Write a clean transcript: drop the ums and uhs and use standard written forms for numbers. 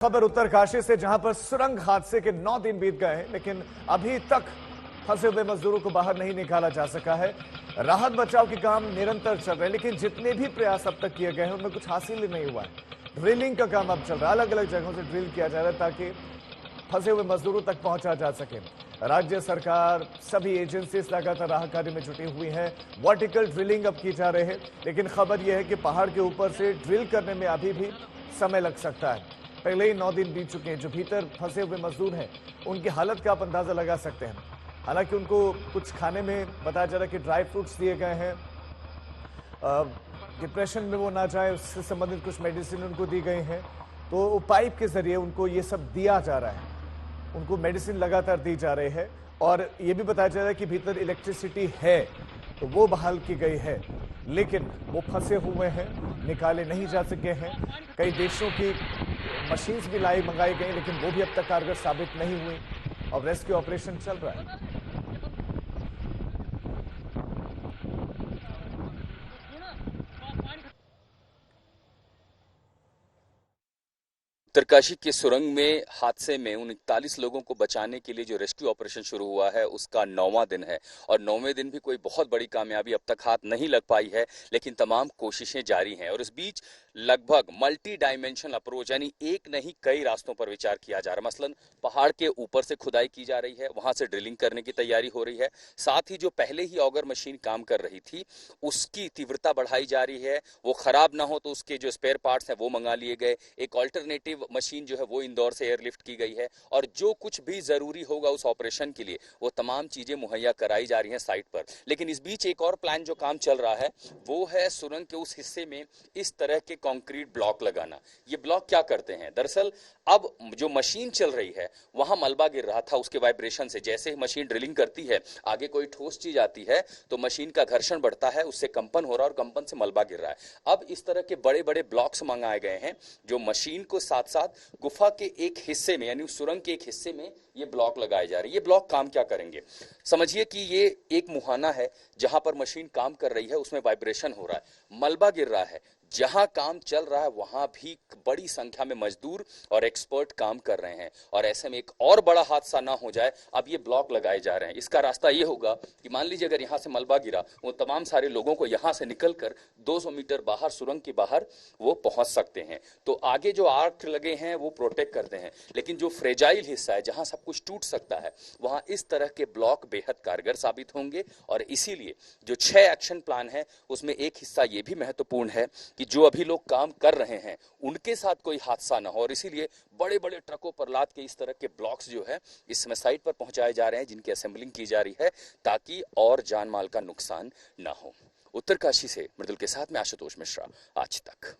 खबर उत्तरकाशी से, जहां पर सुरंग हादसे के 9 दिन बीत गए हैं, लेकिन अभी तक फंसे हुए मजदूरों को बाहर नहीं निकाला जा सका है। राहत बचाव के काम निरंतर चल रहे हैं, लेकिन जितने भी प्रयास अब तक किए गए हैं उनमें कुछ हासिल नहीं हुआ है। ड्रिलिंग का काम अब चल रहा है, अलग अलग जगहों से ड्रिल किया जा रहा है ताकि फंसे हुए मजदूरों तक पहुंचा जा सके। राज्य सरकार, सभी एजेंसीज लगातार राहत कार्य में जुटी हुई हैं। वर्टिकल ड्रिलिंग अब की जा रही है, लेकिन खबर यह है कि पहाड़ के ऊपर से ड्रिल करने में अभी भी समय लग सकता है। पहले ही 9 दिन बीत चुके हैं। जो भीतर फंसे हुए मजदूर हैं उनकी हालत का आप अंदाजा लगा सकते हैं। हालांकि उनको कुछ खाने में बताया जा रहा है कि ड्राई फ्रूट्स दिए गए हैं, डिप्रेशन में वो ना जाए उससे संबंधित कुछ मेडिसिन उनको दी गई हैं। तो पाइप के जरिए उनको ये सब दिया जा रहा है, उनको मेडिसिन लगातार दी जा रही है। और ये भी बताया जा रहा है कि भीतर इलेक्ट्रिसिटी है तो वो बहाल की गई है, लेकिन वो फंसे हुए हैं, निकाले नहीं जा सके हैं। कई देशों की मशीन्स भी मंगाई गई, लेकिन वो भी अब तक कारगर साबित नहीं हुई और रेस्क्यू ऑपरेशन चल रहा है। उत्तरकाशी के सुरंग में हादसे में उन 41 लोगों को बचाने के लिए जो रेस्क्यू ऑपरेशन शुरू हुआ है उसका 9वां दिन है और 9वें दिन भी कोई बहुत बड़ी कामयाबी अब तक हाथ नहीं लग पाई है, लेकिन तमाम कोशिशें जारी हैं। और इस बीच लगभग मल्टी डायमेंशनल अप्रोच यानी एक नहीं कई रास्तों पर विचार किया जा रहा है। मसलन पहाड़ के ऊपर से खुदाई की जा रही है, वहां से ड्रिलिंग करने की तैयारी हो रही है। साथ ही जो पहले ही ऑगर मशीन काम कर रही थी उसकी तीव्रता बढ़ाई जा रही है, वो खराब ना हो तो उसके जो स्पेयर पार्ट्स हैं वो मंगा लिए गए। एक ऑल्टरनेटिव मशीन जो है वो इंदौर से एयरलिफ्ट की गई है और जो कुछ भी जरूरी होगा उस ऑपरेशन के लिए वो तमाम चीजें मुहैया कराई जा रही हैं साइट पर। लेकिन इस बीच एक और प्लान जो काम चल रहा है वो है सुरंग के उस हिस्से में इस तरह के कंक्रीट ब्लॉक लगाना। ये ब्लॉक क्या करते हैं, दरअसल अब जो मशीन चल रही है वहां मलबा गिर रहा था, उसके वाइब्रेशन से जैसे ही मशीन ड्रिलिंग करती है आगे कोई ठोस चीज आती है तो मशीन का घर्षण बढ़ता है, उससे कंपन हो रहा है और कंपन से मलबा गिर रहा है। अब इस तरह के बड़े बड़े ब्लॉक्स मंगाए गए हैं जो मशीन को साथ साथ गुफा के एक हिस्से में यानी सुरंग के एक हिस्से में ये ब्लॉक लगाए जा रहे हैं। ये ब्लॉक काम क्या करेंगे, समझिए कि ये एक मुहाना है जहां पर मशीन काम कर रही है, उसमें वाइब्रेशन हो रहा है, मलबा गिर रहा है। जहां काम चल रहा है वहां भी बड़ी संख्या में मजदूर और एक्सपर्ट काम कर रहे हैं और ऐसे में एक और बड़ा हादसा ना हो जाए, अब ये ब्लॉक लगाए जा रहे हैं। इसका रास्ता ये होगा कि मान लीजिए अगर यहां से मलबा गिरा, वो तमाम सारे लोगों को यहां से निकलकर 200 मीटर बाहर सुरंग के बाहर वो पहुंच सकते हैं। तो आगे जो आर्क लगे हैं वो प्रोटेक्ट करते हैं, लेकिन जो फ्रेजाइल हिस्सा है जहां सब कुछ टूट सकता है वहां इस तरह के ब्लॉक बेहद कारगर साबित होंगे। और इसीलिए जो 6 एक्शन प्लान है उसमें एक हिस्सा ये भी महत्वपूर्ण है कि जो अभी लोग काम कर रहे हैं उनके साथ कोई हादसा ना हो, और इसीलिए बड़े बड़े ट्रकों पर लाद के इस तरह के ब्लॉक्स जो है इस समय साइट पर पहुंचाए जा रहे हैं, जिनकी असेंबलिंग की जा रही है ताकि और जान माल का नुकसान ना हो। उत्तरकाशी से मृदुल के साथ में आशुतोष मिश्रा, आज तक।